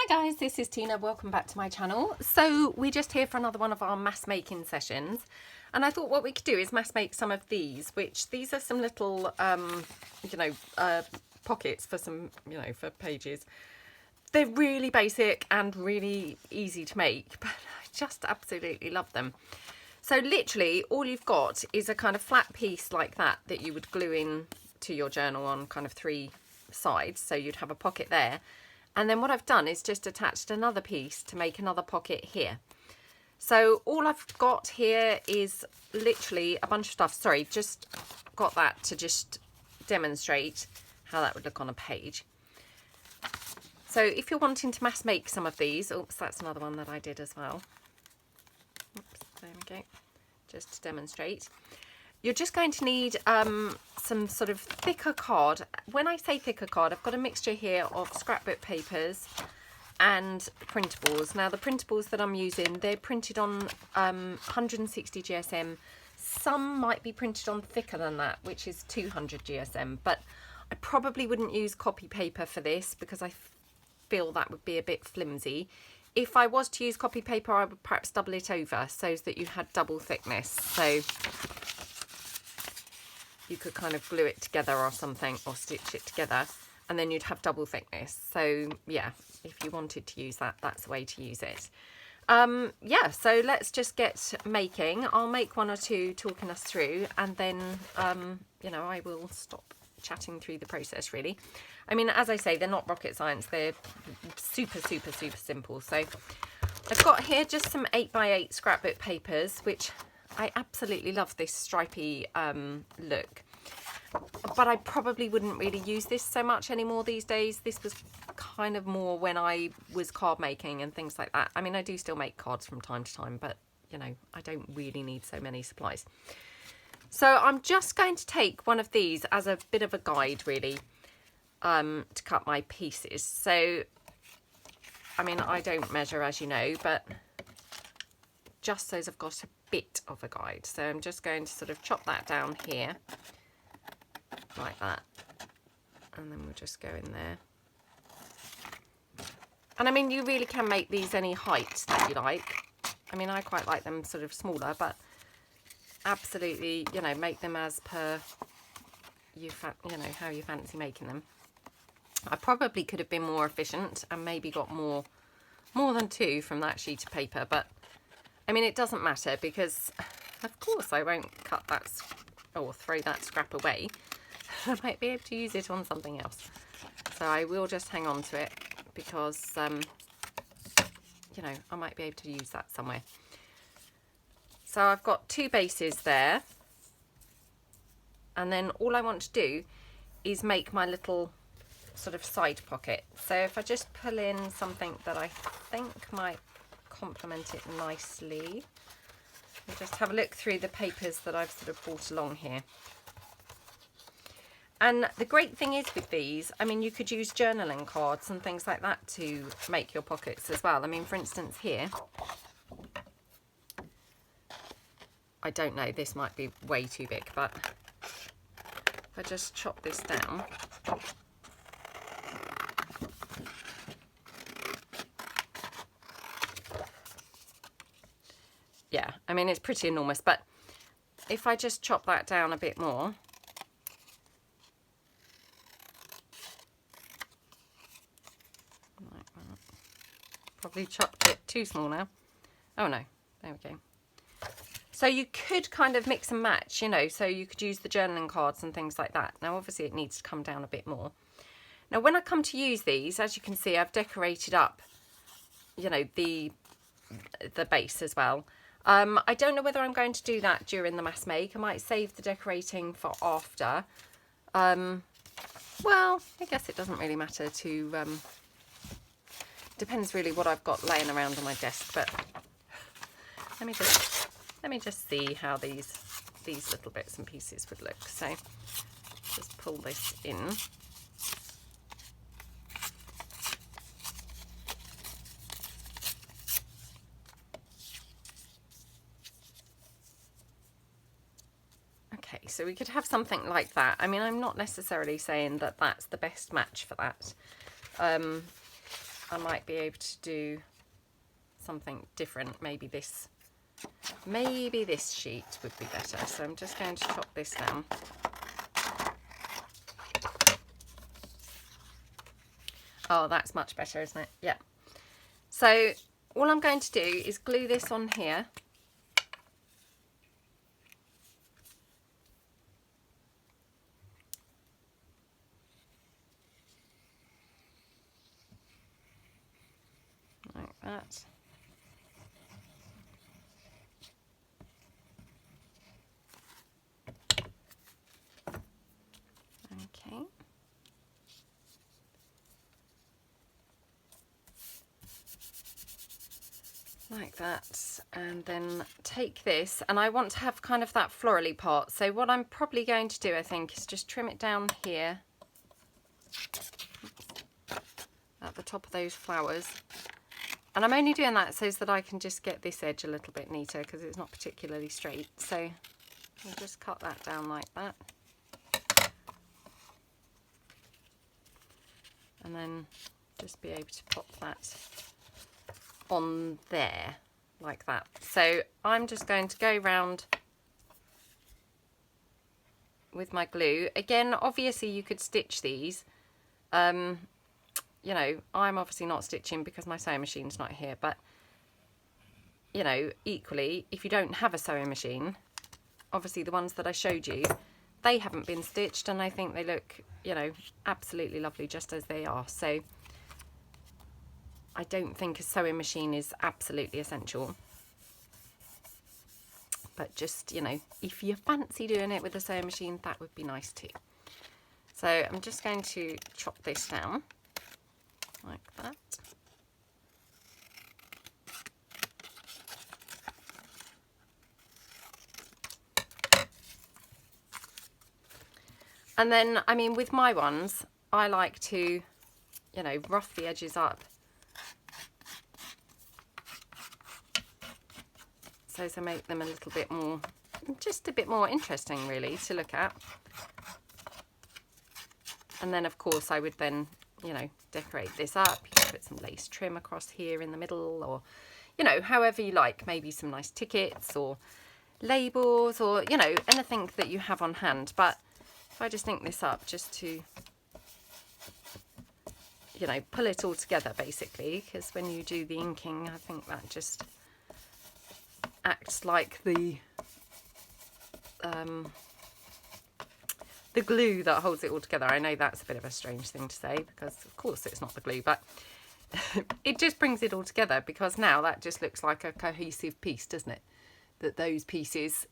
Hi guys, this is Tina. Welcome back to my channel. So we're just here for another one of our mass making sessions, and I thought what we could do is mass make some of these, which these are some little pockets for some, for pages. They're really basic and really easy to make, but I just absolutely love them. So literally all you've got is a kind of flat piece like that you would glue in to your journal on kind of three sides, so you'd have a pocket there. And then what I've done is just attached another piece to make another pocket here. So all I've got here is literally a bunch of stuff. Sorry, just got that to just demonstrate how that would look on a page. So if you're wanting to mass make some of these, oops, that's another one that I did as well. Oops, there we go, just to demonstrate. You're just going to need some sort of thicker card. When I say thicker card, I've got a mixture here of scrapbook papers and printables. Now the printables that I'm using, they're printed on 160 GSM. Some might be printed on thicker than that, which is 200 GSM, but I probably wouldn't use copy paper for this because I feel that would be a bit flimsy. If I was to use copy paper, I would perhaps double it over so that you had double thickness. So you could kind of glue it together or something, or stitch it together, and then you'd have double thickness. So yeah, if you wanted to use that, that's the way to use it. Yeah, so let's just get making. I'll make one or two talking us through, and then I will stop chatting through the process really. I mean, as I say, they're not rocket science, they're super simple. So I've got here just some 8x8 scrapbook papers, which I absolutely love this stripy look, but I probably wouldn't really use this so much anymore these days. This was kind of more when I was card making and things like that. I mean, I do still make cards from time to time, but I don't really need so many supplies. So I'm just going to take one of these as a bit of a guide really, to cut my pieces. So I mean, I don't measure, as you know, but just so I've got a bit of a guide. So I'm just going to sort of chop that down here like that, and then we'll just go in there. And I mean, you really can make these any height that you like. I mean, I quite like them sort of smaller, but absolutely, make them as per you how you fancy making them. I probably could have been more efficient and maybe got more than two from that sheet of paper, but I mean, it doesn't matter because, of course, I won't cut that or throw that scrap away. I might be able to use it on something else. So I will just hang on to it because, I might be able to use that somewhere. So I've got two bases there. And then all I want to do is make my little sort of side pocket. So if I just pull in something that I think might complement it nicely. We'll just have a look through the papers that I've sort of brought along here. And the great thing is with these, I mean, you could use journaling cards and things like that to make your pockets as well. I mean, for instance here, I don't know, this might be way too big, but if I just chop this down, yeah, I mean, it's pretty enormous, but if I just chop that down a bit more, like that. Probably chopped it too small now. Oh no, there we go. So you could kind of mix and match, so you could use the journaling cards and things like that. Now, obviously, it needs to come down a bit more. Now, when I come to use these, as you can see, I've decorated up, the base as well. I don't know whether I'm going to do that during the mass make. I might save the decorating for after. Well, I guess it doesn't really matter depends really what I've got laying around on my desk, but let me just see how these little bits and pieces would look. So just pull this in. Okay, so we could have something like that. I mean, I'm not necessarily saying that that's the best match for that. I might be able to do something different. Maybe this sheet would be better. So I'm just going to chop this down. Oh, that's much better, isn't it? Yeah. So all I'm going to do is glue this on here. Like that. Okay. Like that, and then take this, and I want to have kind of that florally part. So what I'm probably going to do, I think, is just trim it down here at the top of those flowers. And I'm only doing that so that I can just get this edge a little bit neater because it's not particularly straight. So I'll just cut that down like that. And then just be able to pop that on there like that. So I'm just going to go round with my glue. Again, obviously you could stitch these. You know, I'm obviously not stitching because my sewing machine's not here, but you know, equally, if you don't have a sewing machine, obviously the ones that I showed you, they haven't been stitched, and I think they look, you know, absolutely lovely just as they are. So I don't think a sewing machine is absolutely essential, but just, you know, if you fancy doing it with a sewing machine, that would be nice too. So I'm just going to chop this down like that. And then, I mean, with my ones, I like to, you know, rough the edges up so to make them a little bit more, just a bit more interesting really to look at. And then of course I would then, you know, decorate this up. You can put some lace trim across here in the middle, or, you know, however you like, maybe some nice tickets or labels, or, you know, anything that you have on hand. But if I just ink this up just to, you know, pull it all together basically, because when you do the inking, I think that just acts like the glue that holds it all together. I know that's a bit of a strange thing to say because of course it's not the glue, but it just brings it all together, because now that just looks like a cohesive piece, doesn't it? That those pieces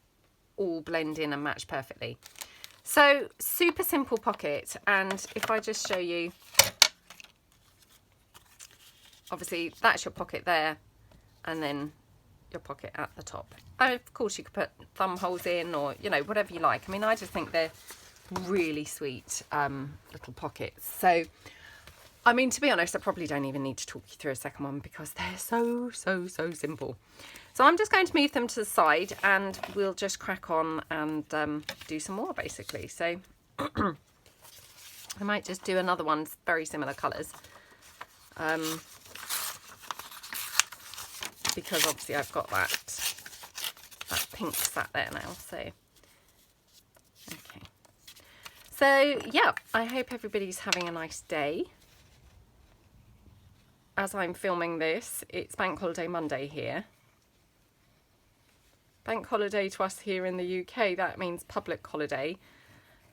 all blend in and match perfectly. So super simple pocket. And if I just show you, obviously that's your pocket there, and then your pocket at the top. And of course you could put thumb holes in, or, you know, whatever you like. I mean, I just think they're really sweet little pockets. So I mean, to be honest, I probably don't even need to talk you through a second one because they're so simple. So I'm just going to move them to the side and we'll just crack on and do some more basically. So I might just do another one, very similar colours, because obviously I've got that pink sat there now. So okay, so yeah, I hope everybody's having a nice day. As I'm filming this, it's Bank Holiday Monday here. Bank holiday to us here in the UK, that means public holiday.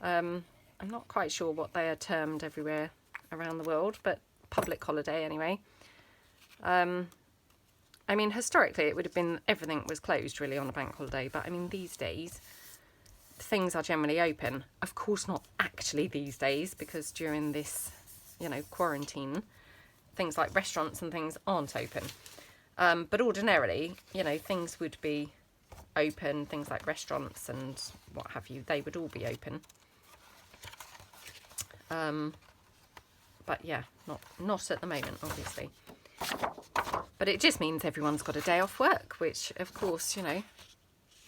I'm not quite sure what they are termed everywhere around the world, but public holiday anyway. I mean, historically it would have been everything was closed really on a bank holiday, but I mean these days things are generally open. Of course not actually these days, because during this, you know, quarantine, things like restaurants and things aren't open. But ordinarily, you know, things would be open, things like restaurants and what have you, they would all be open. But yeah, not at the moment, obviously. But it just means everyone's got a day off work, which of course, you know,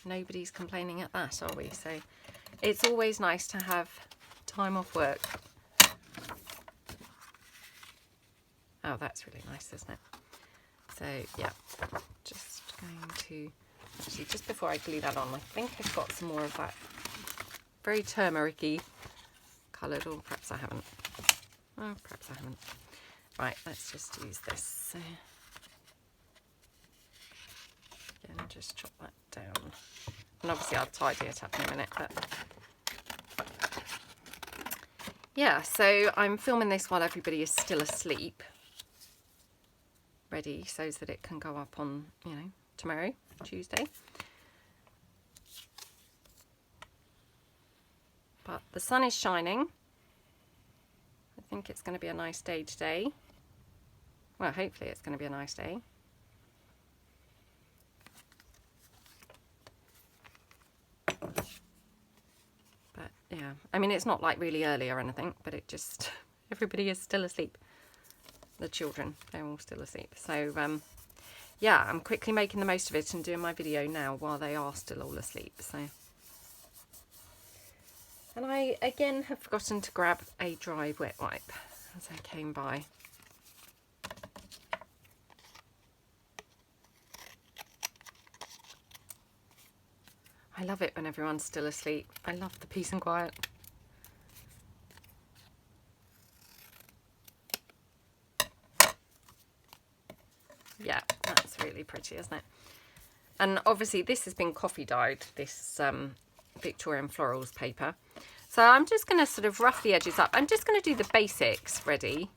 nobody's complaining at that, are we? So it's always nice to have time off work. Oh, that's really nice, isn't it? So yeah, just going to, actually just before I glue that on, I think I've got some more of that very turmeric-y coloured, or perhaps I haven't. Oh, perhaps I haven't. Right, let's just use this. So, again, just chop that down. And obviously I'll tidy it up in a minute, but yeah, so I'm filming this while everybody is still asleep, ready so that it can go up on, you know, tomorrow, Tuesday. But the sun is shining. I think it's going to be a nice day today. Well, hopefully it's going to be a nice day. But yeah, I mean, it's not like really early or anything, but it just, everybody is still asleep. The children, they're all still asleep. So yeah, I'm quickly making the most of it and doing my video now while they are still all asleep. So, and I again have forgotten to grab a dry wet wipe as I came by. I love it when everyone's still asleep. I love the peace and quiet. Yeah, that's really pretty, isn't it? And obviously this has been coffee dyed, this Victorian Florals paper. So I'm just going to sort of rough the edges up. I'm just going to do the basics ready,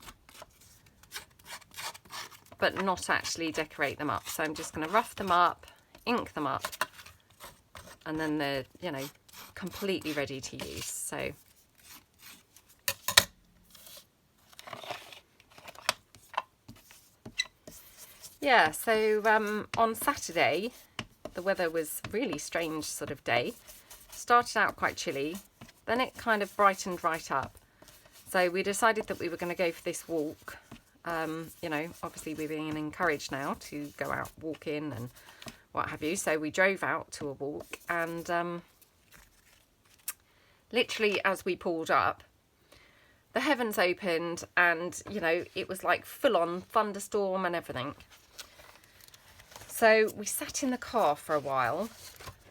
but not actually decorate them up. So I'm just going to rough them up, ink them up, and then they're, you know, completely ready to use. So yeah, so on Saturday the weather was really strange sort of day. Started out quite chilly, then it kind of brightened right up. So we decided that we were going to go for this walk. You know, obviously we're being encouraged now to go out walking and what have you. So we drove out to a walk, and literally as we pulled up, the heavens opened, and you know, it was like full on thunderstorm and everything. So we sat in the car for a while.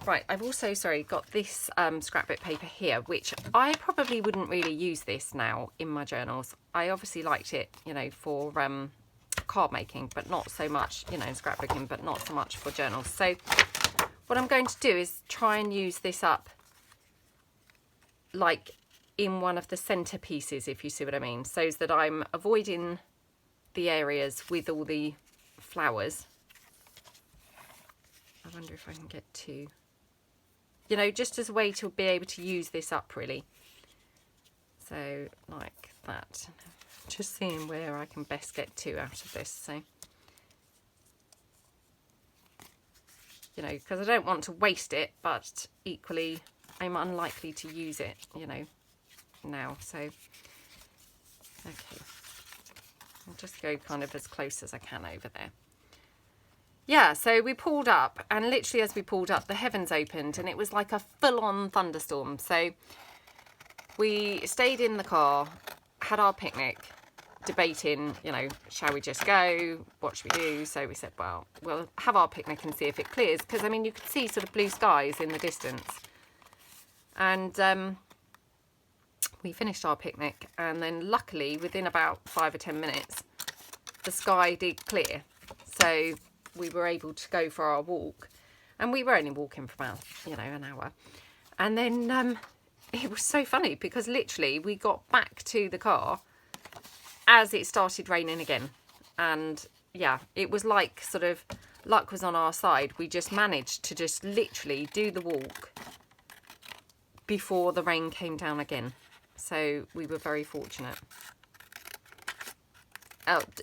Right, I've also, sorry, got this scrapbook paper here, which I probably wouldn't really use this now in my journals. I obviously liked it, you know, for card making, but not so much, you know, scrapbooking, but not so much for journals. So what I'm going to do is try and use this up like in one of the center pieces, if you see what I mean, so that I'm avoiding the areas with all the flowers. I wonder if I can get to, you know, just as a way to be able to use this up really. So like that, just seeing where I can best get to out of this. So, you know, because I don't want to waste it, but equally I'm unlikely to use it, you know, now. So, okay, I'll just go kind of as close as I can over there. Yeah, so we pulled up, and literally as we pulled up, the heavens opened, and it was like a full-on thunderstorm. So we stayed in the car, had our picnic, debating, you know, shall we just go? What should we do? So we said, well, we'll have our picnic and see if it clears, because, I mean, you could see sort of blue skies in the distance. And we finished our picnic, and then luckily, within about 5 or 10 minutes, the sky did clear. So we were able to go for our walk, and we were only walking for about, you know, an hour. And then it was so funny because literally we got back to the car as it started raining again. And yeah, it was like sort of luck was on our side. We just managed to just literally do the walk before the rain came down again. So we were very fortunate.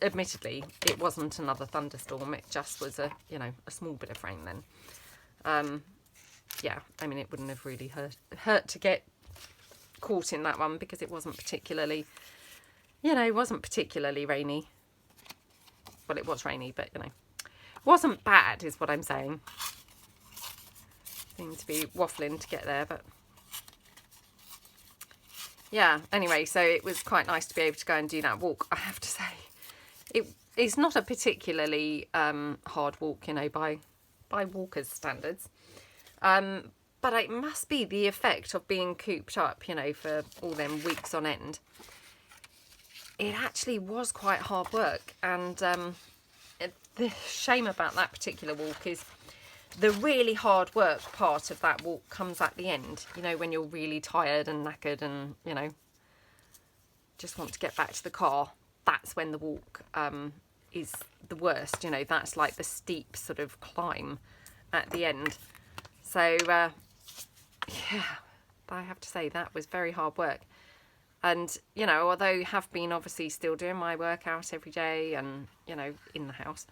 Admittedly, it wasn't another thunderstorm. It just was a, you know, a small bit of rain then. Yeah, I mean, it wouldn't have really hurt to get caught in that one because it wasn't particularly, you know, it wasn't particularly rainy. Well, it was rainy, but, you know, it wasn't bad is what I'm saying. Seems to be waffling to get there, but yeah, anyway, so it was quite nice to be able to go and do that walk, I have to say. it is not a particularly hard walk, you know, by walkers' standards. But it must be the effect of being cooped up, you know, for all them weeks on end. It actually was quite hard work, and the shame about that particular walk is the really hard work part of that walk comes at the end, you know, when you're really tired and knackered and, you know, just want to get back to the car. That's when the walk is the worst, you know, that's like the steep sort of climb at the end. So yeah, I have to say that was very hard work. And, you know, although I have been obviously still doing my workout every day and, you know, in the house,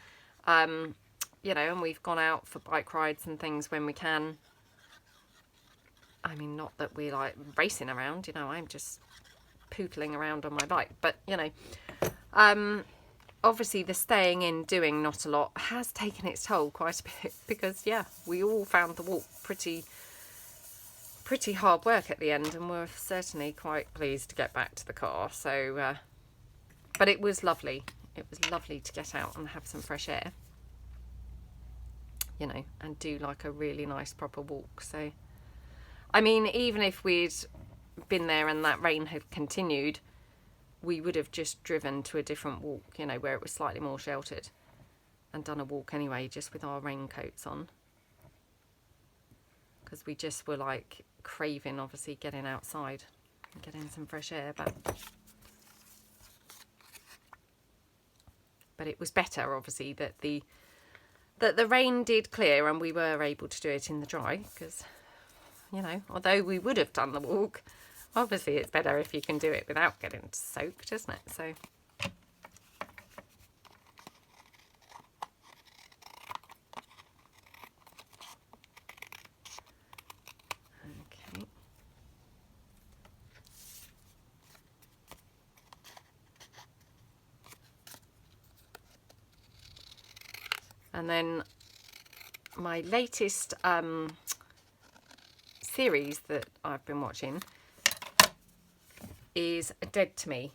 you know, and we've gone out for bike rides and things when we can. I mean, not that we're like racing around, you know, I'm just pootling around on my bike. But, you know, obviously the staying in, doing not a lot has taken its toll quite a bit because, yeah, we all found the walk pretty hard work at the end, and we're certainly quite pleased to get back to the car. So, but it was lovely. It was lovely to get out and have some fresh air, you know, and do like a really nice proper walk. So, I mean, even if we'd been there and that rain had continued, we would have just driven to a different walk, you know, where it was slightly more sheltered, and done a walk anyway, just with our raincoats on. Because we just were like craving, obviously, getting outside and getting some fresh air. But it was better, obviously, that the rain did clear and we were able to do it in the dry. Because, you know, although we would have done the walk, obviously it's better if you can do it without getting soaked, isn't it? So. And then my latest series that I've been watching is Dead to Me.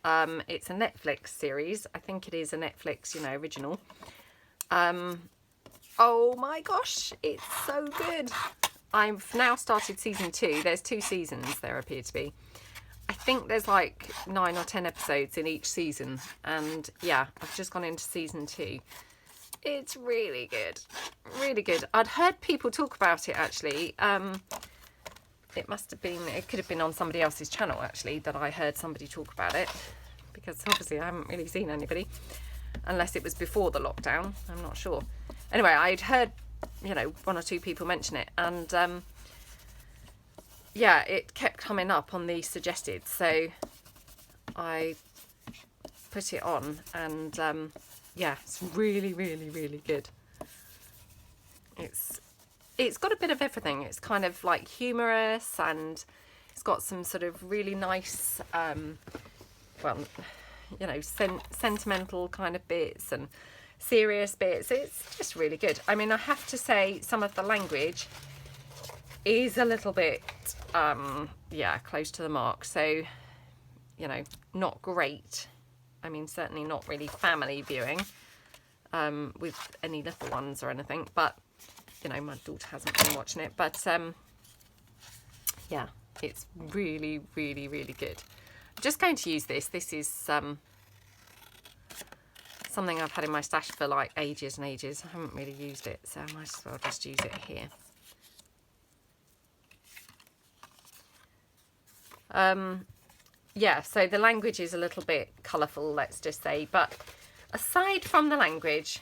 It's a Netflix series. I think it is a Netflix, you know, original. Oh my gosh, it's so good. I've now started season 2. There's 2 seasons, there appear to be. I think there's like 9 or 10 episodes in each season. And yeah, I've just gone into season 2. It's really good. Really good. I'd heard people talk about it, actually. It must have been, it could have been on somebody else's channel, actually, that I heard somebody talk about it. Because obviously I haven't really seen anybody. Unless it was before the lockdown. I'm not sure. Anyway, I'd heard, you know, 1 or 2 people mention it. And, yeah, it kept coming up on the suggested. So I put it on and... yeah, it's really, really, really good. It's got a bit of everything. It's kind of like humorous, and it's got some sort of really nice, well, you know, sentimental kind of bits and serious bits. It's just really good. I mean, I have to say some of the language is a little bit, yeah, close to the mark. So, you know, not great. I mean, certainly not really family viewing with any little ones or anything. But, you know, my daughter hasn't been watching it. But, yeah, it's really, really, really good. I'm just going to use this. This is something I've had in my stash for, like, ages and ages. I haven't really used it, so I might as well just use it here. Yeah, so the language is a little bit colourful, let's just say. But aside from the language,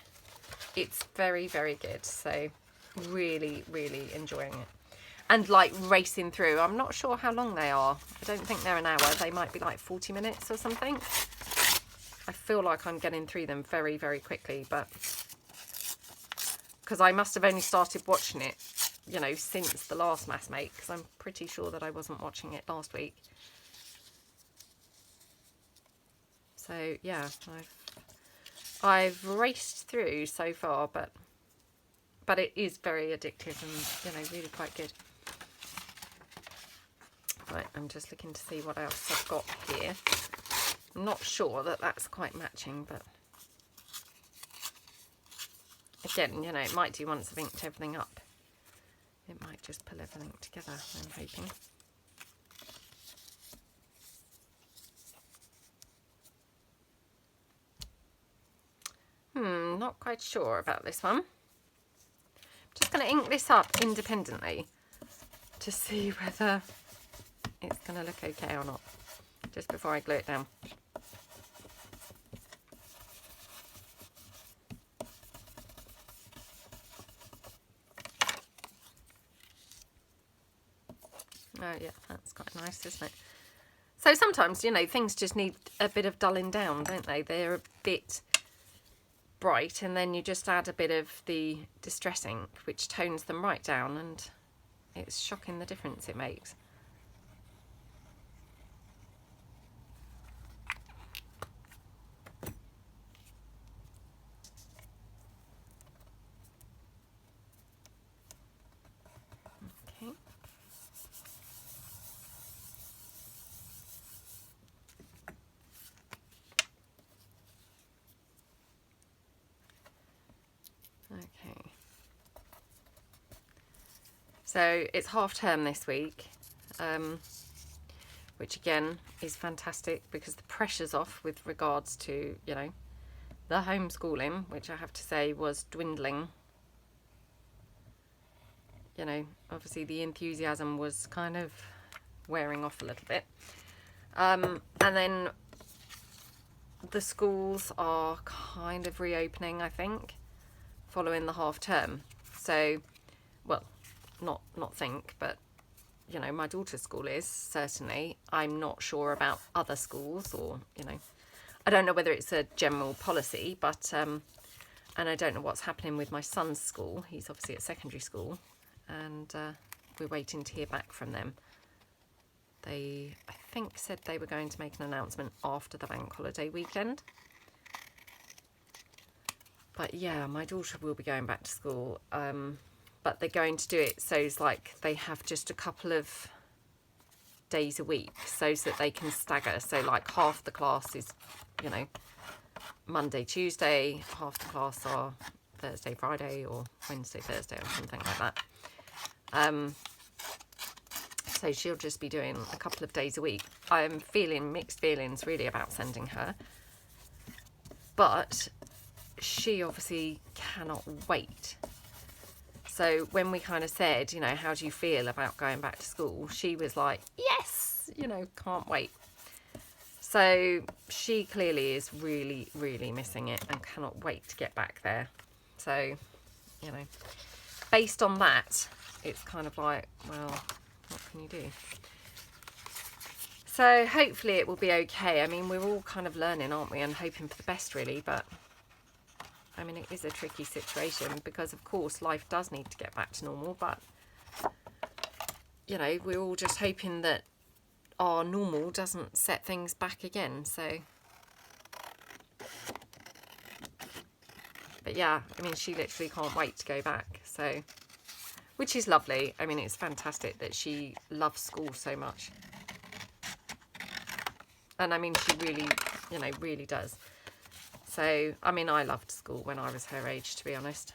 it's very, very good. So really, really enjoying it. And like racing through. I'm not sure how long they are. I don't think they're an hour. They might be like 40 minutes or something. I feel like I'm getting through them very, very quickly. But because I must have only started watching it, you know, since the last mass make. Because I'm pretty sure that I wasn't watching it last week. So yeah, I've raced through so far, but it is very addictive and, you know, really quite good. Right, I'm just looking to see what else I've got here. I'm not sure that that's quite matching, but again, you know, it might do once I've inked everything up. It might just pull everything together, I'm hoping. Not quite sure about this one. I'm just going to ink this up independently to see whether it's going to look okay or not, just before I glue it down. Oh yeah, that's quite nice, isn't it? So sometimes, you know, things just need a bit of dulling down, don't they? They're a bit bright, and then you just add a bit of the distress ink, which tones them right down, and it's shocking the difference it makes. Okay. Okay. So it's half term this week, which again is fantastic because the pressure's off with regards to, you know, the homeschooling, which I have to say was dwindling. You know, obviously the enthusiasm was kind of wearing off a little bit. And then the schools are kind of reopening, I think, following the half term. So, well, not think, but, you know, my daughter's school is, certainly. I'm not sure about other schools, or, you know, I don't know whether it's a general policy, but, and I don't know what's happening with my son's school. He's obviously at secondary school, and we're waiting to hear back from them. They, I think, said they were going to make an announcement after the bank holiday weekend. But yeah, my daughter will be going back to school, but they're going to do it so it's like they have just a couple of days a week so that they can stagger. So like half the class is, you know, Monday, Tuesday, half the class are Thursday, Friday, or Wednesday, Thursday, or something like that. So she'll just be doing a couple of days a week. I'm feeling mixed feelings really about sending her, but she obviously cannot wait. So when we kind of said, you know, how do you feel about going back to school? She was like, yes, you know, can't wait. So she clearly is really, really missing it and cannot wait to get back there. So, you know, based on that, it's kind of like, well, what can you do? So hopefully it will be okay. I mean, we're all kind of learning, aren't we, and hoping for the best, really, but I mean, it is a tricky situation because, of course, life does need to get back to normal, but, you know, we're all just hoping that our normal doesn't set things back again. So, but yeah, I mean, she literally can't wait to go back. So, which is lovely. I mean, it's fantastic that she loves school so much. And I mean, she really, you know, really does. So, I mean, I loved school when I was her age, to be honest.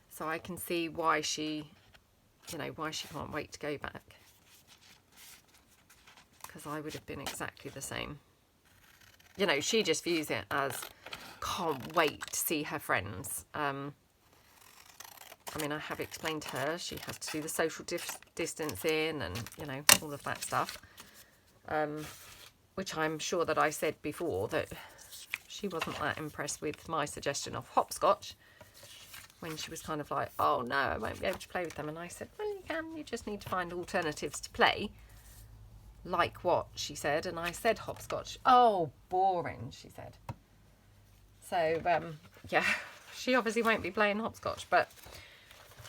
So I can see why she, you know, why she can't wait to go back. Because I would have been exactly the same. You know, she just views it as, can't wait to see her friends. I mean, I have explained to her she has to do the social distancing and, you know, all of that stuff. Which I'm sure that I said before that she wasn't that impressed with my suggestion of hopscotch, when she was kind of like, oh no, I won't be able to play with them. And I said, well, you can, you just need to find alternatives to play. Like what, she said. And I said hopscotch. Oh, boring, she said. So, yeah, she obviously won't be playing hopscotch. But,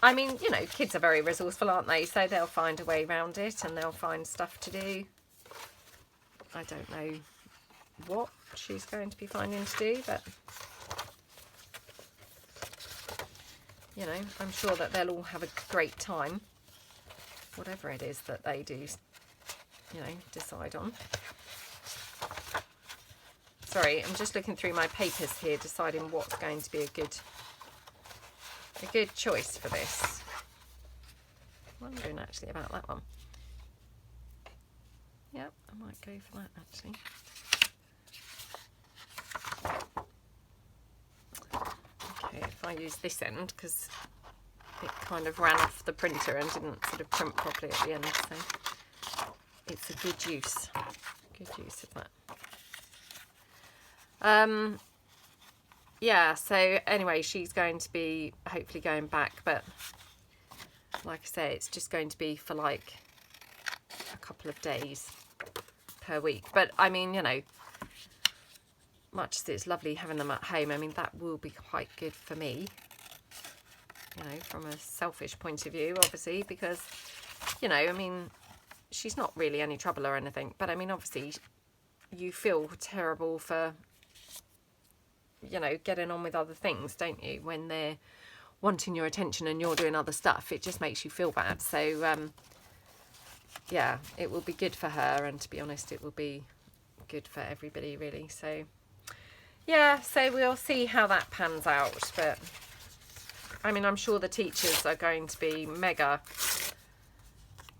I mean, you know, kids are very resourceful, aren't they? So they'll find a way around it and they'll find stuff to do. I don't know what she's going to be finding to do, but, you know, I'm sure that they'll all have a great time, whatever it is that they do. you know, decide on. Sorry, I'm just looking through my papers here, deciding what's going to be a good choice for this. I'm wondering actually about that one. Yep, I might go for that actually. Okay, if I use this end, because it kind of ran off the printer and didn't sort of print properly at the end, so it's a good use of that. Yeah, so anyway, she's going to be hopefully going back, but like I say, it's just going to be for like a couple of days per week. But I mean, you know, much as it's lovely having them at home, I mean, that will be quite good for me, you know, from a selfish point of view, obviously, because, you know, I mean, she's not really any trouble or anything, but I mean, obviously you feel terrible for, you know, getting on with other things, don't you, when they're wanting your attention and you're doing other stuff. It just makes you feel bad. So yeah, it will be good for her, and to be honest, it will be good for everybody really. So yeah, so we'll see how that pans out. But I mean, I'm sure the teachers are going to be mega,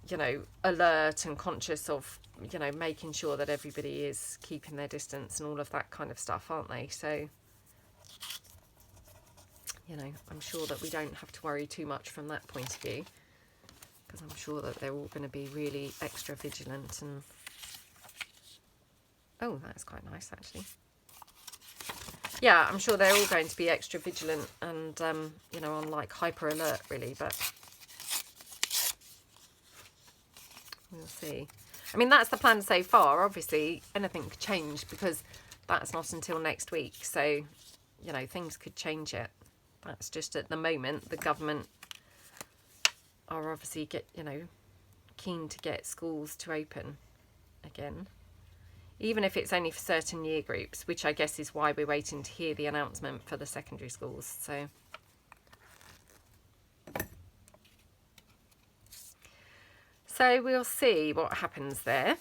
you know, alert and conscious of, you know, making sure that everybody is keeping their distance and all of that kind of stuff, aren't they? So, you know, I'm sure that we don't have to worry too much from that point of view, because I'm sure that they're all going to be really extra vigilant. And oh, that's quite nice actually. Yeah, I'm sure they're all going to be extra vigilant and you know, on like hyper alert really, but we'll see. I mean, that's the plan so far. Obviously anything could change, because that's not until next week, so, you know, things could change it. That's just at the moment the government are obviously keen to get schools to open again, even if it's only for certain year groups, which I guess is why we're waiting to hear the announcement for the secondary schools. So we'll see what happens there.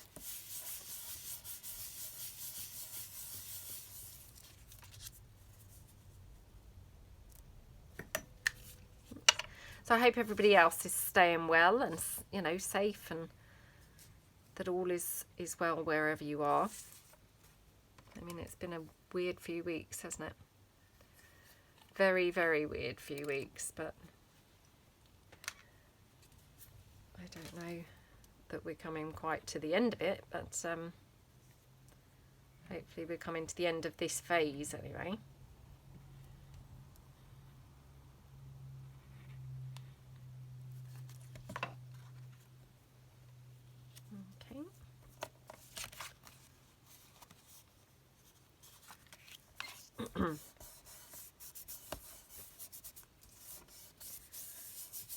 So I hope everybody else is staying well and, you know, safe, and that all is well wherever you are. I mean, it's been a weird few weeks, hasn't it? Very, very weird few weeks, but I don't know that we're coming quite to the end of it, but hopefully we're coming to the end of this phase anyway.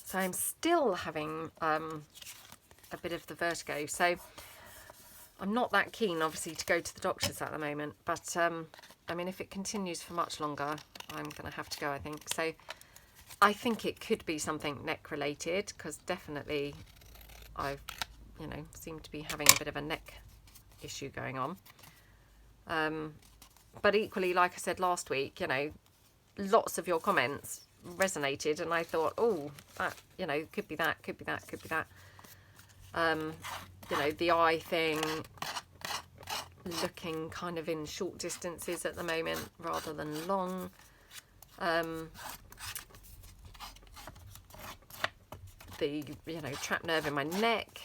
So I'm still having a bit of the vertigo, so I'm not that keen obviously to go to the doctors at the moment, but I mean, if it continues for much longer, I'm going to have to go, I think. So I think it could be something neck related, because definitely I've, you know, seem to be having a bit of a neck issue going on. But equally, like I said last week, you know, lots of your comments resonated, and I thought, oh, that, you know, could be that, could be that, could be that. You know, the eye thing, looking kind of in short distances at the moment rather than long. The, you know, trapped nerve in my neck.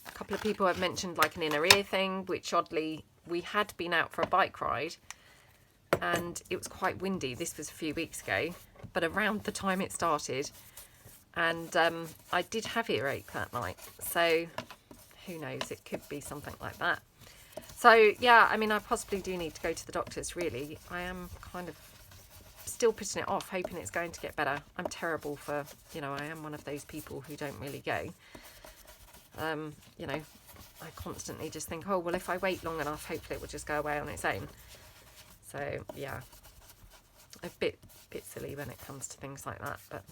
A couple of people have mentioned like an inner ear thing, which oddly, we had been out for a bike ride and it was quite windy. This was a few weeks ago, but around the time it started, and I did have earache that night, so who knows, it could be something like that. So yeah, I mean, I possibly do need to go to the doctors really. I am kind of still putting it off, hoping it's going to get better. I'm terrible for, you know, I am one of those people who don't really go. You know, I constantly just think, oh, well, if I wait long enough, hopefully it will just go away on its own. So yeah, a bit silly when it comes to things like that, but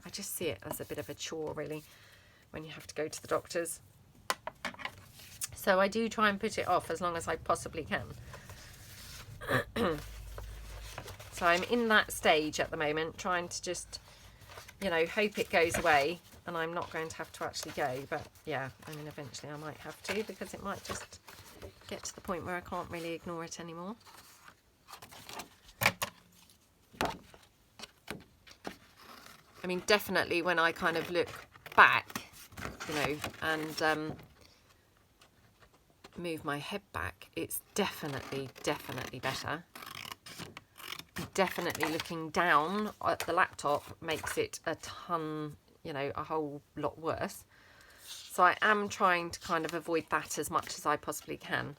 I just see it as a bit of a chore really when you have to go to the doctors. So I do try and put it off as long as I possibly can. So I'm in that stage at the moment, trying to just, you know, hope it goes away and I'm not going to have to actually go. But yeah, I mean, eventually I might have to, because it might just get to the point where I can't really ignore it anymore. I mean, definitely when I kind of look back, you know, and move my head back, it's definitely better. Definitely looking down at the laptop makes it a ton, you know, a whole lot worse. So I am trying to kind of avoid that as much as I possibly can.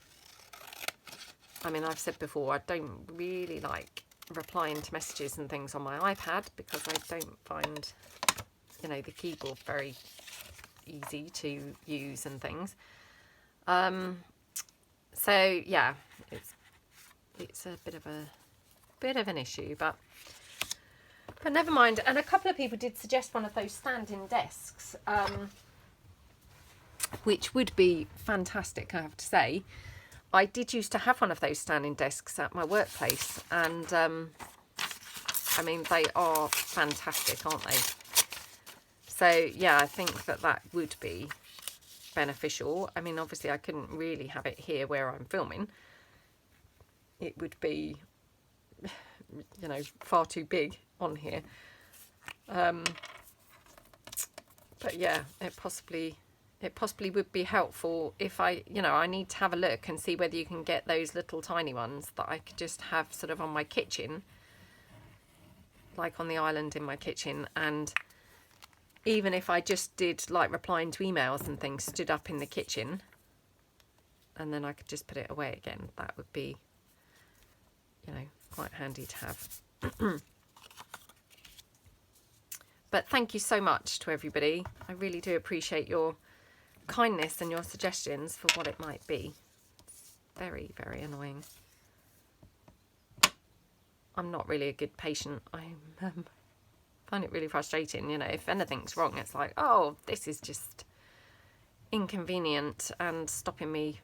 I mean, I've said before, I don't really like replying to messages and things on my iPad, because I don't find, you know, the keyboard very easy to use and things. So yeah, it's a bit of an issue, but never mind. And a couple of people did suggest one of those standing desks, which would be fantastic, I have to say. I did used to have one of those standing desks at my workplace, and I mean, they are fantastic, aren't they? So yeah, I think that would be beneficial. I mean, obviously I couldn't really have it here where I'm filming. It would be, you know, far too big on here. But yeah, it possibly would be helpful if I, you know, I need to have a look and see whether you can get those little tiny ones that I could just have sort of on my kitchen, like on the island in my kitchen. And even if I just did like replying to emails and things stood up in the kitchen, and then I could just put it away again, that would be, you know, quite handy to have. But thank you so much to everybody. I really do appreciate your kindness and your suggestions for what it might be. Very annoying. I'm not really a good patient. I find it really frustrating, you know, if anything's wrong, it's like, oh, this is just inconvenient and stopping me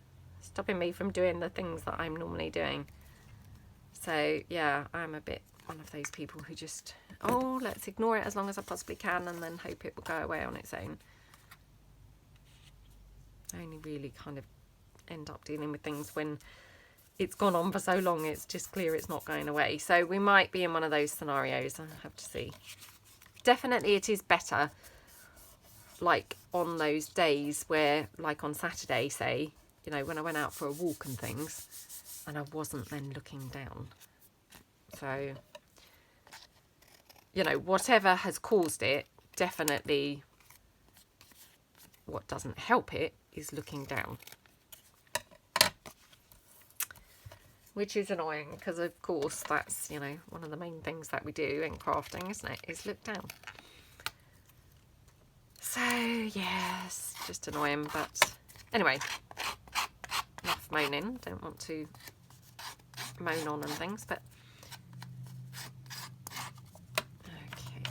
from doing the things that I'm normally doing. So yeah, I'm a bit one of those people who just, oh, let's ignore it as long as I possibly can and then hope it will go away on its own. I only really kind of end up dealing with things when it's gone on for so long, it's just clear it's not going away. So we might be in one of those scenarios. I'll have to see. Definitely it is better, like on those days where, like on Saturday, say, you know, when I went out for a walk and things, and I wasn't then looking down. So, you know, whatever has caused it, definitely what doesn't help it is looking down. Which is annoying, because of course that's, you know, one of the main things that we do in crafting, isn't it, is look down. So yes, just annoying. But anyway, enough moaning. Don't want to moan on and things, but okay.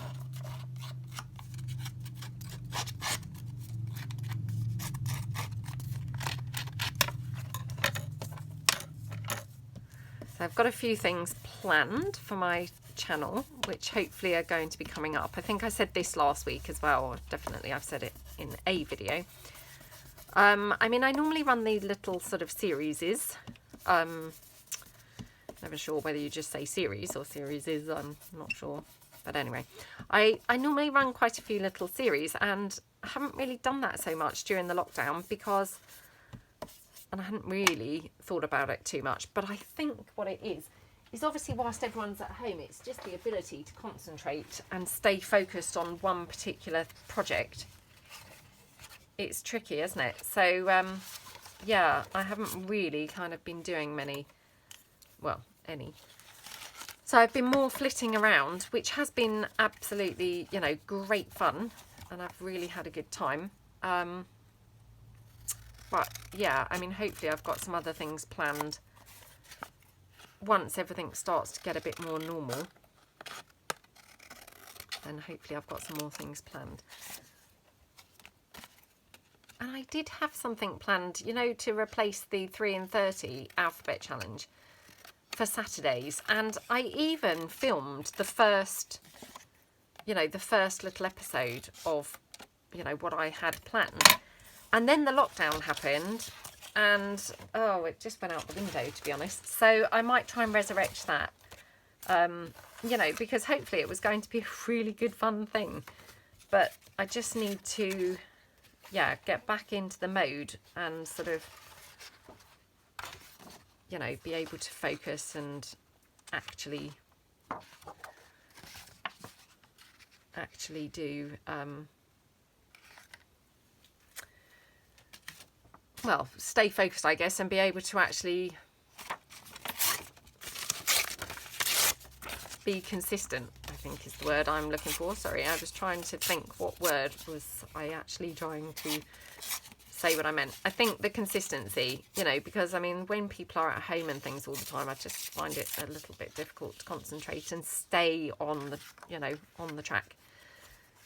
So I've got a few things planned for my channel, which hopefully are going to be coming up. I think I said this last week as well. Definitely I've said it in a video. I mean, I normally run these little sort of series. Never sure whether you just say series or series, I'm not sure. But anyway, I normally run quite a few little series, and I haven't really done that so much during the lockdown because, and I hadn't really thought about it too much, but I think what it is obviously whilst everyone's at home, it's just the ability to concentrate and stay focused on one particular project. It's tricky, isn't it? So, yeah, I haven't really kind of been doing many, well, any. So I've been more flitting around, which has been absolutely, you know, great fun, and I've really had a good time. But yeah, I mean, hopefully I've got some other things planned once everything starts to get a bit more normal. Then hopefully I've got some more things planned. And I did have something planned, you know, to replace the 3 and 30 alphabet challenge for Saturdays. And I even filmed the first, you know, the first little episode of, you know, what I had planned. And then the lockdown happened and, oh, it just went out the window, to be honest. So I might try and resurrect that, you know, because hopefully it was going to be a really good fun thing. But I just need to, yeah, get back into the mode and sort of, you know, be able to focus and actually do, well, stay focused, I guess, and be able to actually be consistent, I think is the word I'm looking for. Sorry, I was trying to think what word was I actually trying to say what I meant. I think the consistency, you know, because I mean, when people are at home and things all the time, I just find it a little bit difficult to concentrate and stay on the, you know, on the track.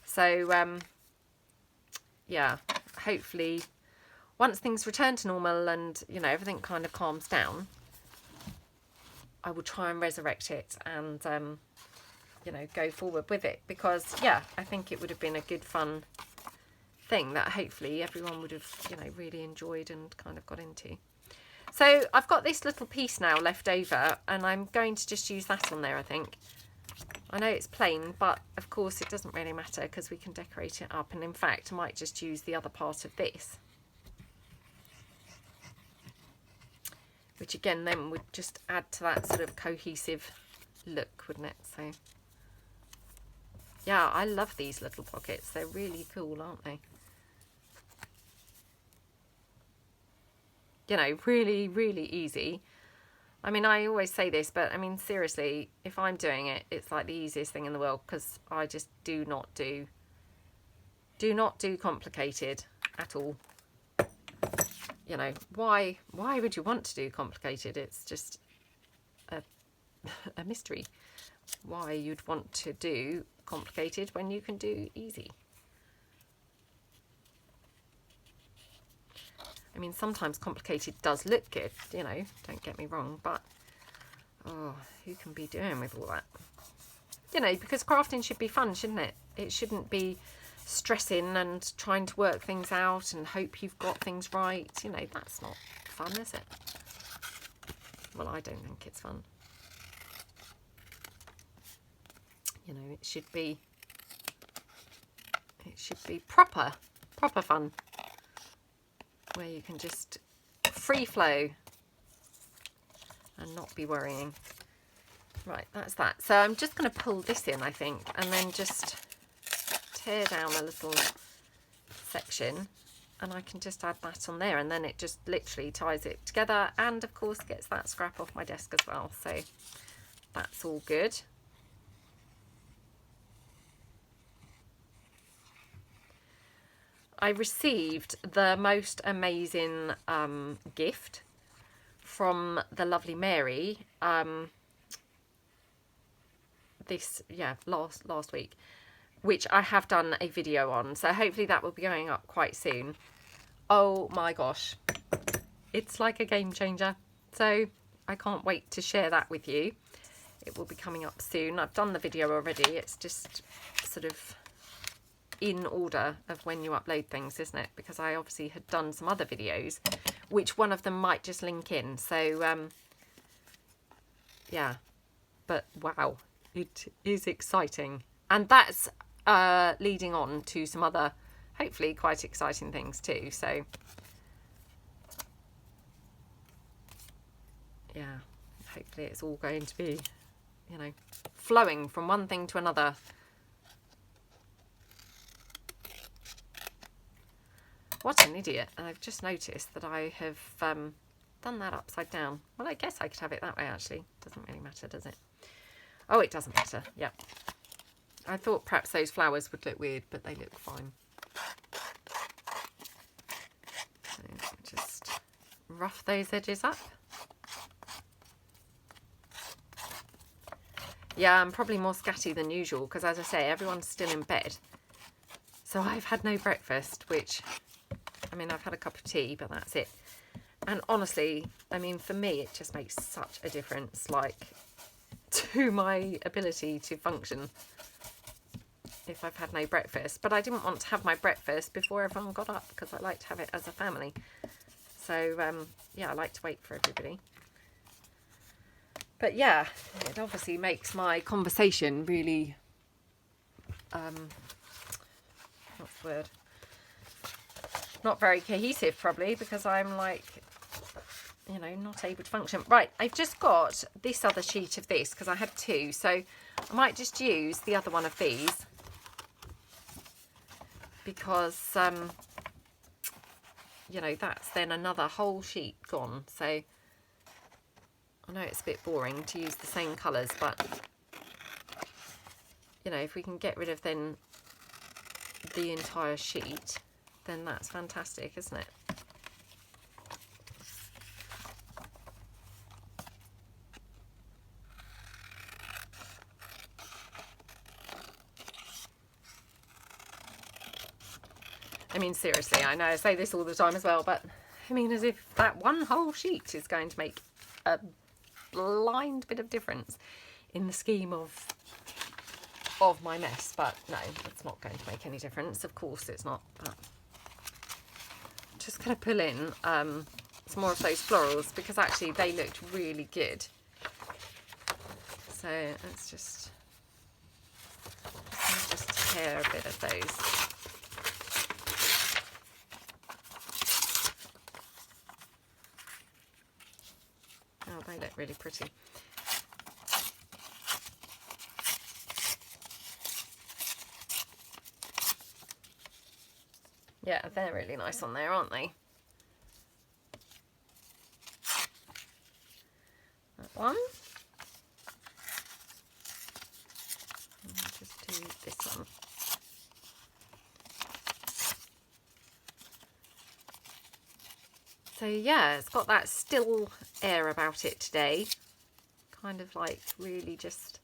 So, yeah, hopefully once things return to normal and, you know, everything kind of calms down, I will try and resurrect it and, you know, go forward with it. Because, yeah, I think it would have been a good, fun thing that hopefully everyone would have, you know, really enjoyed and kind of got into. So I've got this little piece now left over and I'm going to just use that on there, I think. I know it's plain, but of course it doesn't really matter because we can decorate it up. And in fact, I might just use the other part of this, which again then would just add to that sort of cohesive look, wouldn't it? So yeah, I love these little pockets. They're really cool, aren't they? You know, really, really easy. I mean, I always say this, but I mean, seriously, if I'm doing it, it's like the easiest thing in the world because I just do not do complicated at all. You know, why would you want to do complicated? It's just a mystery why you'd want to do complicated when you can do easy. I mean, sometimes complicated does look good, you know, don't get me wrong, but oh, who can be doing with all that? You know, because crafting should be fun, shouldn't it? It shouldn't be stressing and trying to work things out and hope you've got things right. You know, that's not fun, is it? Well, I don't think it's fun. You know, it should be proper fun, where you can just free flow and not be worrying. Right, that's that. So I'm just going to pull this in, I think, and then just tear down a little section and I can just add that on there, and then it just literally ties it together and of course gets that scrap off my desk as well. So that's all good. I received the most amazing gift from the lovely Mary last week, which I have done a video on, so hopefully that will be going up quite soon. Oh my gosh, it's like a game changer, so I can't wait to share that with you. It will be coming up soon. I've done the video already, it's just sort of in order of when you upload things, isn't it? Because I obviously had done some other videos, which one of them might just link in. So yeah, but wow, it is exciting, and that's leading on to some other hopefully quite exciting things too. So yeah, hopefully it's all going to be, you know, flowing from one thing to another. What an idiot. And I've just noticed that I have done that upside down. Well, I guess I could have it that way, actually. Doesn't really matter, does it? Oh, it doesn't matter. Yep. I thought perhaps those flowers would look weird, but they look fine. So just rough those edges up. Yeah, I'm probably more scatty than usual because, as I say, everyone's still in bed. So I've had no breakfast, which I mean, I've had a cup of tea, but that's it. And honestly, I mean, for me, it just makes such a difference, like, to my ability to function if I've had no breakfast. But I didn't want to have my breakfast before everyone got up, because I like to have it as a family. So, yeah, I like to wait for everybody. But yeah, it obviously makes my conversation really, what's the word? Not very cohesive, probably, because I'm like, you know, not able to function. Right, I've just got this other sheet of this because I had two, so I might just use the other one of these because, you know, that's then another whole sheet gone. So I know it's a bit boring to use the same colours, but, you know, if we can get rid of then the entire sheet, then that's fantastic, isn't it? I mean, seriously, I know I say this all the time as well, but I mean, as if that one whole sheet is going to make a blind bit of difference in the scheme of my mess. But no, it's not going to make any difference. Of course it's not. But I'm just going to pull in some more of those florals because actually they looked really good. So let's just tear a bit of those. Oh, they look really pretty. Yeah, they're really nice on there, aren't they? That one. And I'll just do this one. So yeah, it's got that still air about it today. Kind of like really just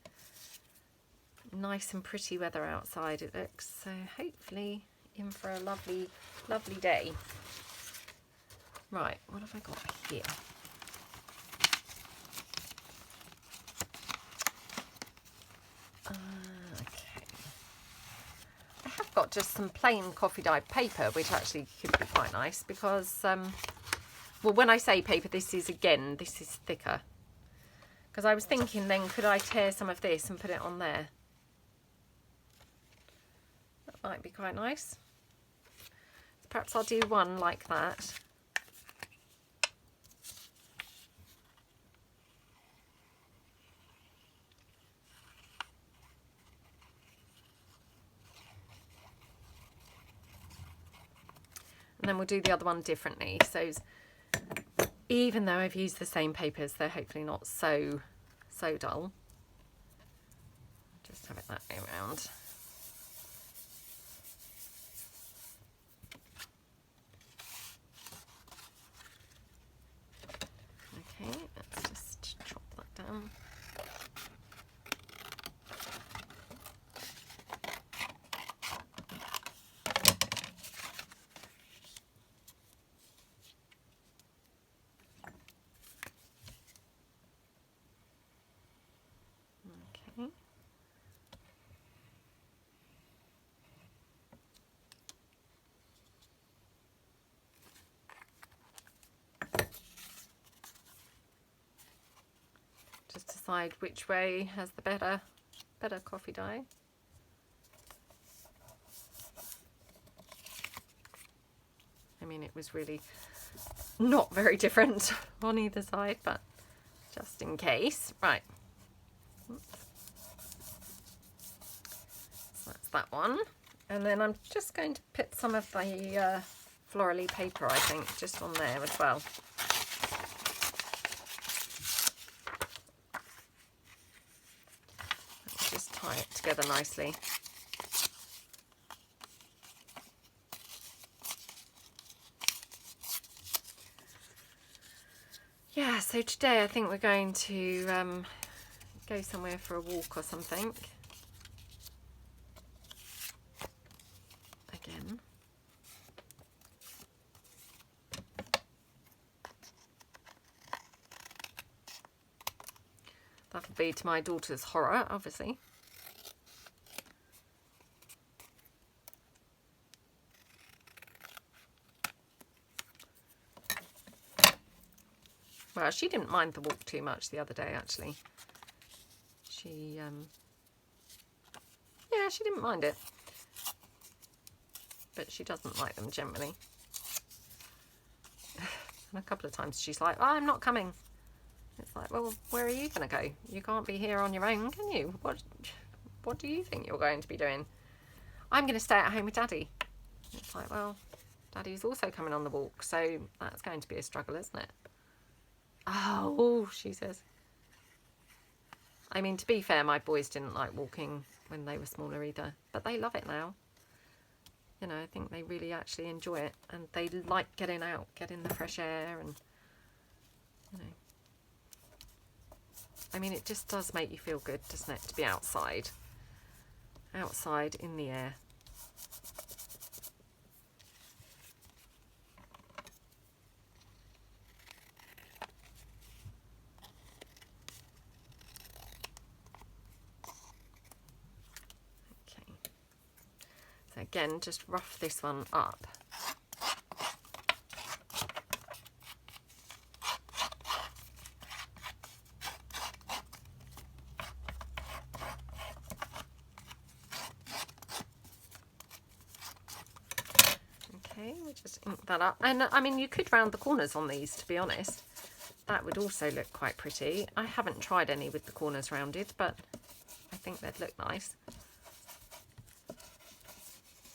nice and pretty weather outside it looks. So hopefully in for a lovely, lovely day. Right, what have I got here? Okay. I have got just some plain coffee dyed paper, which actually could be quite nice because well, when I say paper, this is thicker. Because I was thinking then, could I tear some of this and put it on there? That might be quite nice. So perhaps I'll do one like that. And then we'll do the other one differently. So even though I've used the same papers, they're hopefully not so dull. Just have it that way around. Okay, let's just chop that down. Okay. Just decide which way has the better coffee dye. I mean, it was really not very different on either side, but just in case. Right. Oops. So that's that one. And then I'm just going to put some of the florally paper, I think, just on there as well. Just tie it together nicely. Yeah, so today I think we're going to go somewhere for a walk or something. Again. That'll be to my daughter's horror, obviously. Well, she didn't mind the walk too much the other day, actually. She, yeah, she didn't mind it. But she doesn't like them generally. And a couple of times she's like, oh, I'm not coming. It's like, well, where are you going to go? You can't be here on your own, can you? What do you think you're going to be doing? I'm going to stay at home with Daddy. It's like, well, Daddy's also coming on the walk, so that's going to be a struggle, isn't it? Oh, she says. I mean, to be fair, my boys didn't like walking when they were smaller either, but they love it now. You know, I think they really actually enjoy it, and they like getting out, getting the fresh air, and, you know. I mean, it just does make you feel good, doesn't it, to be outside. Outside in the air. So again, just rough this one up. Okay, we'll just ink that up. And I mean, you could round the corners on these, to be honest. That would also look quite pretty. I haven't tried any with the corners rounded, but I think they'd look nice.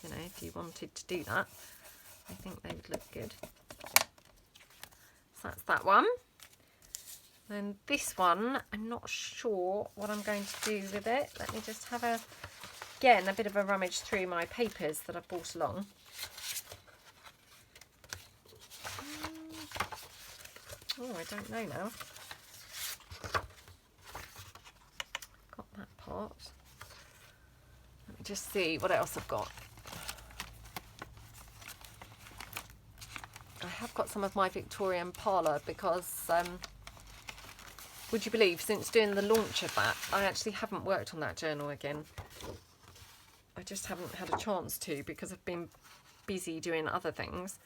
You know, if you wanted to do that, I think they would look good. So that's that one. Then this one, I'm not sure what I'm going to do with it. Let me just have again, a bit of a rummage through my papers that I've brought along. Oh, I don't know now. Got that part. Let me just see what else I've got. I have got some of my Victorian parlour because, would you believe, since doing the launch of that, I actually haven't worked on that journal again. I just haven't had a chance to because I've been busy doing other things.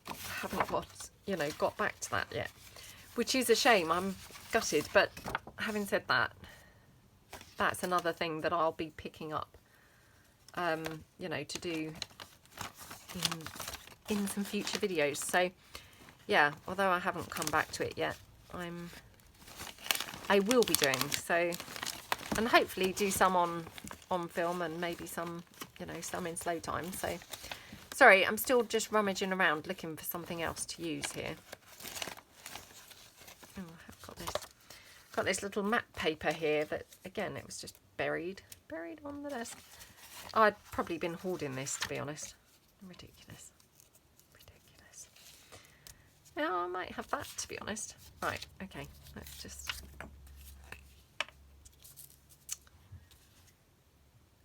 I haven't got back to that yet, which is a shame. I'm gutted, but having said that, that's another thing that I'll be picking up, you know, to do in some future videos. So yeah, although I haven't come back to it yet, I will be doing so, and hopefully do some on film and maybe some, you know, some in slow time. So sorry, I'm still just rummaging around looking for something else to use here. Oh, I have got this little matte paper here that, again, it was just buried on the desk. I'd probably been hoarding this, to be honest. Ridiculous. Yeah, I might have that, to be honest. Right, okay, let's just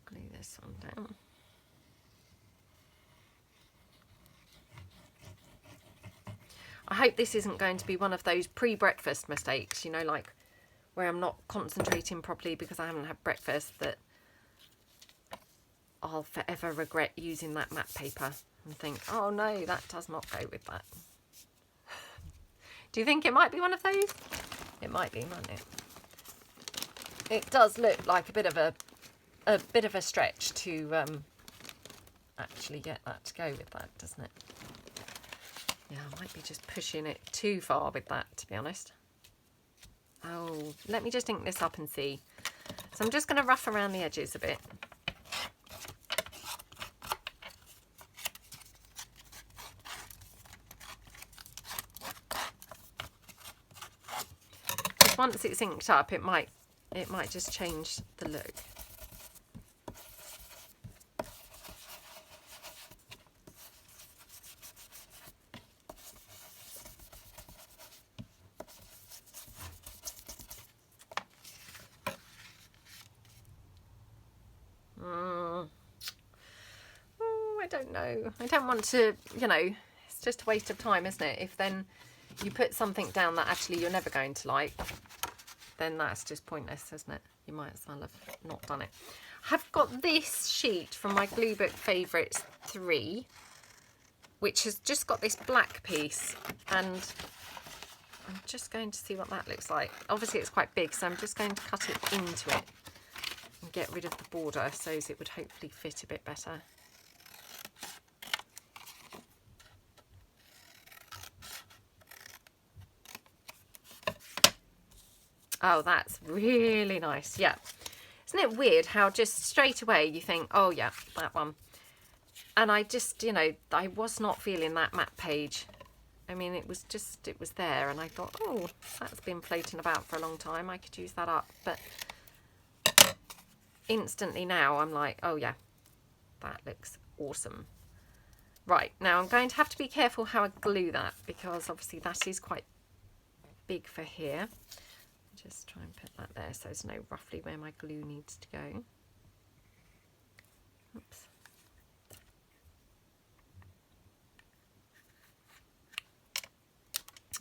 glue this one down. I hope this isn't going to be one of those pre-breakfast mistakes, you know, like where I'm not concentrating properly because I haven't had breakfast, that I'll forever regret using that matte paper and think, oh no, that does not go with that. Do you think it might be one of those? It might be, mightn't it? It does look like a bit of a stretch to actually get that to go with that, doesn't it? Yeah, I might be just pushing it too far with that, to be honest. Oh, let me just ink this up and see. So I'm just going to rough around the edges a bit. Once it's inked up, it might just change the look. Oh, I don't know. I don't want to, you know, it's just a waste of time, isn't it? If then you put something down that actually you're never going to like, then that's just pointless, isn't it? You might as well have not done it. I've got this sheet from my Glue Book Favourites 3, which has just got this black piece, and I'm just going to see what that looks like. Obviously it's quite big, so I'm just going to cut it into it and get rid of the border so as it would hopefully fit a bit better. Oh, that's really nice. Yeah. Isn't it weird how just straight away you think, oh yeah, that one. And I just, you know, I was not feeling that matte page. I mean, it was there, and I thought, oh, that's been floating about for a long time. I could use that up. But instantly now I'm like, oh yeah, that looks awesome. Right, now I'm going to have to be careful how I glue that, because obviously that is quite big for here. Just try and put that there so there's know roughly where my glue needs to go. Oops.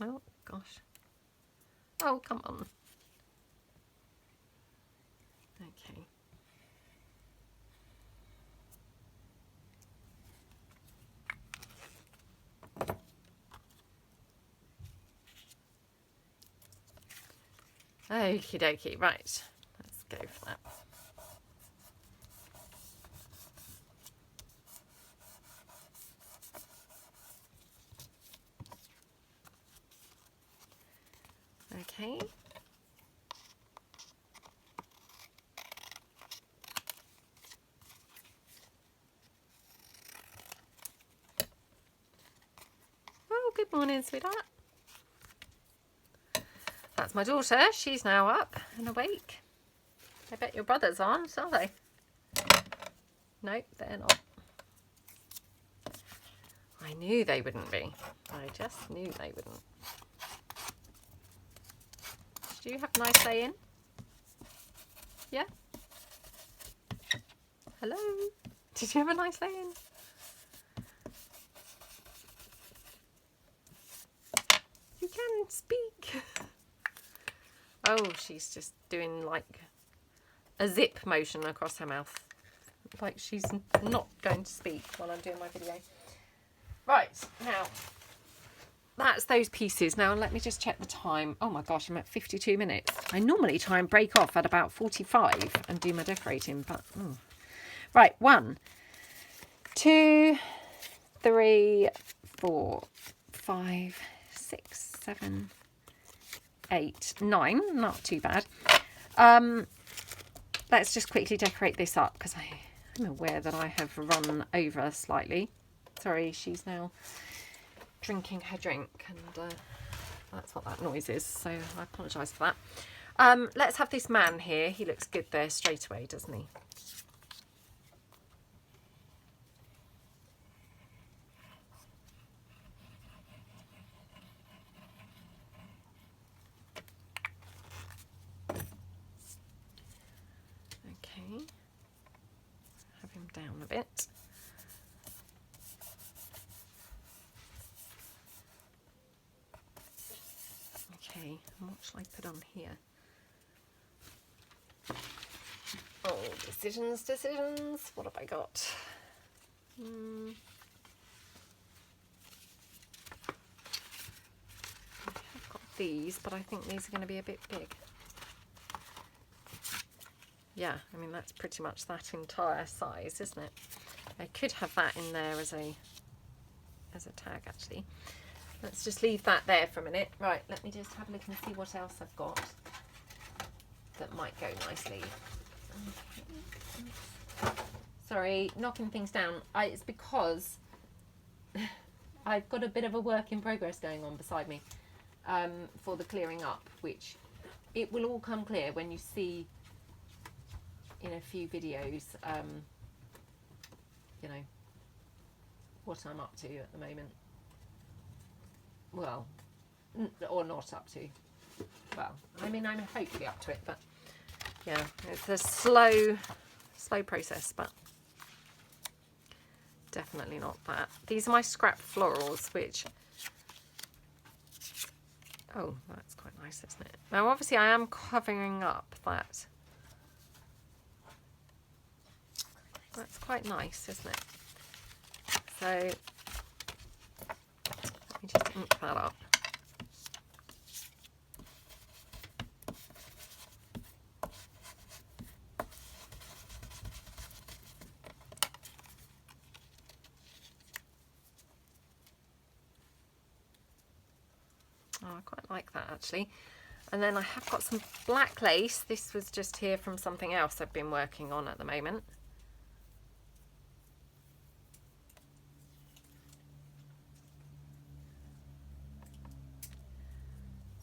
Oh gosh. Oh, come on. Okay. Okie dokie, right, let's go for that. Okay. Oh, good morning, sweetheart. That's my daughter. She's now up and awake. I bet your brothers aren't, are they? Nope, they're not. I knew they wouldn't be. I just knew they wouldn't. Did you have a nice day in? Yeah? Hello? Did you have a nice day in? You can speak. Oh, she's just doing like a zip motion across her mouth. Like she's not going to speak while I'm doing my video. Right, now, that's those pieces. Now, let me just check the time. Oh my gosh, I'm at 52 minutes. I normally try and break off at about 45 and do my decorating, but... Oh. Right, 1, 2, 3, 4, 5, 6, 7, 8, 9. Not too bad. Let's just quickly decorate this up because I'm aware that I have run over slightly. Sorry, she's now drinking her drink, and that's what that noise is, so I apologise for that. Let's have this man here. He looks good there straight away, doesn't he? Okay, have him down a bit. Okay, and what shall I put on here? Oh, decisions. What have I got? I've got these, but I think these are going to be a bit big. Yeah, I mean, that's pretty much that entire size, isn't it? I could have that in there as a tag, actually. Let's just leave that there for a minute. Right, let me just have a look and see what else I've got that might go nicely. Sorry, knocking things down. It's because I've got a bit of a work in progress going on beside me for the clearing up, which it will all come clear when you see in a few videos, you know, what I'm up to at the moment. Well, or not up to. Well, I mean, I'm hopefully up to it, but yeah, it's a slow process, but definitely not that. These are my scrap florals, which Oh, that's quite nice, isn't it? Now, obviously, I am covering up that. That's quite nice, isn't it? So, let me just ink that up. Oh, I quite like that, actually. And then I have got some black lace. This was just here from something else I've been working on at the moment.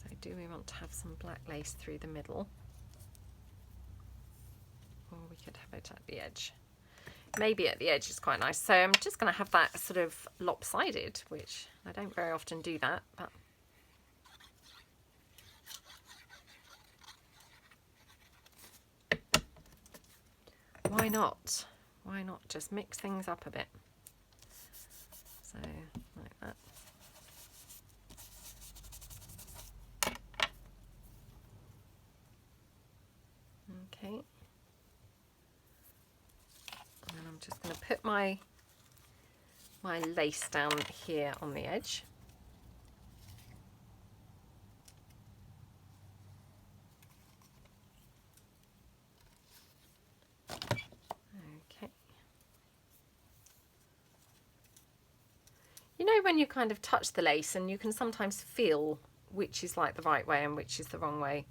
So do we want to have some black lace through the middle? Or we could have it at the edge. Maybe at the edge is quite nice. So I'm just going to have that sort of lopsided, which I don't very often do that, but why not? Why not just mix things up a bit? So, like that. Okay. And then I'm just going to put my lace down here on the edge. You know when you kind of touch the lace and you can sometimes feel which is like the right way and which is the wrong way.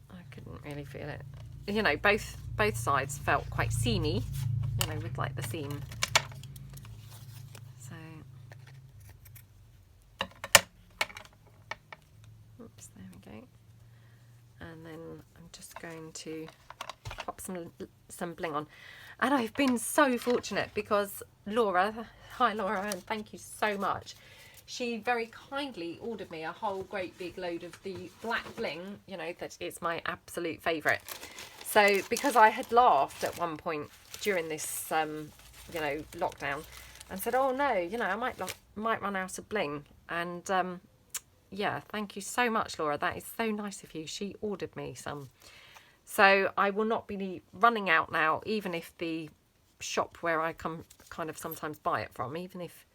I couldn't really feel it. You know, both sides felt quite seamy, you know, with like the seam. So, oops, there we go. And then I'm just going to pop some bling on. And I've been so fortunate because Laura, hi Laura, and thank you so much. She very kindly ordered me a whole great big load of the black bling, you know, that is my absolute favourite. So because I had laughed at one point during this, you know, lockdown and said, oh no, you know, I might run out of bling. And yeah, thank you so much, Laura. That is so nice of you. She ordered me some. So I will not be running out now, even if the shop where I kind of sometimes buy it from, even if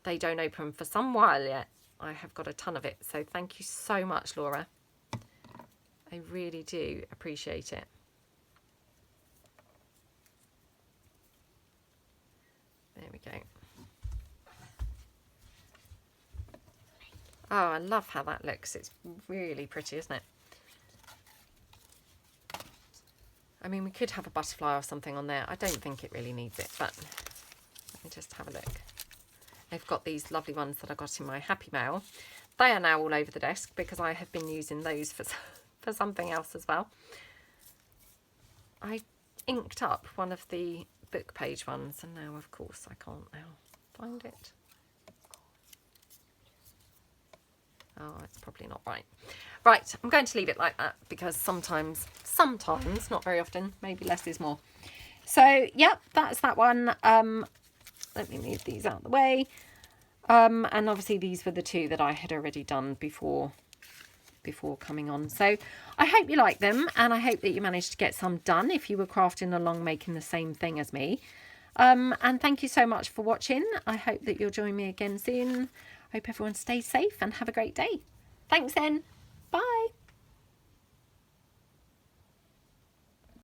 they don't open for some while yet, I have got a ton of it. So thank you so much, Laura. I really do appreciate it. There we go. Oh, I love how that looks. It's really pretty, isn't it? I mean, we could have a butterfly or something on there. I don't think it really needs it, but let me just have a look. I've got these lovely ones that I got in my Happy Mail. They are now all over the desk because I have been using those for something else as well. I inked up one of the book page ones, and now, of course, I can't now find it. Oh, it's probably not right. Right, I'm going to leave it like that because sometimes, not very often, maybe less is more. So, yep, that's that one. Let me move these out of the way. And obviously these were the two that I had already done before coming on. So I hope you like them, and I hope that you managed to get some done if you were crafting along making the same thing as me. And thank you so much for watching. I hope that you'll join me again soon. Hope everyone stays safe and have a great day. Thanks then. Bye.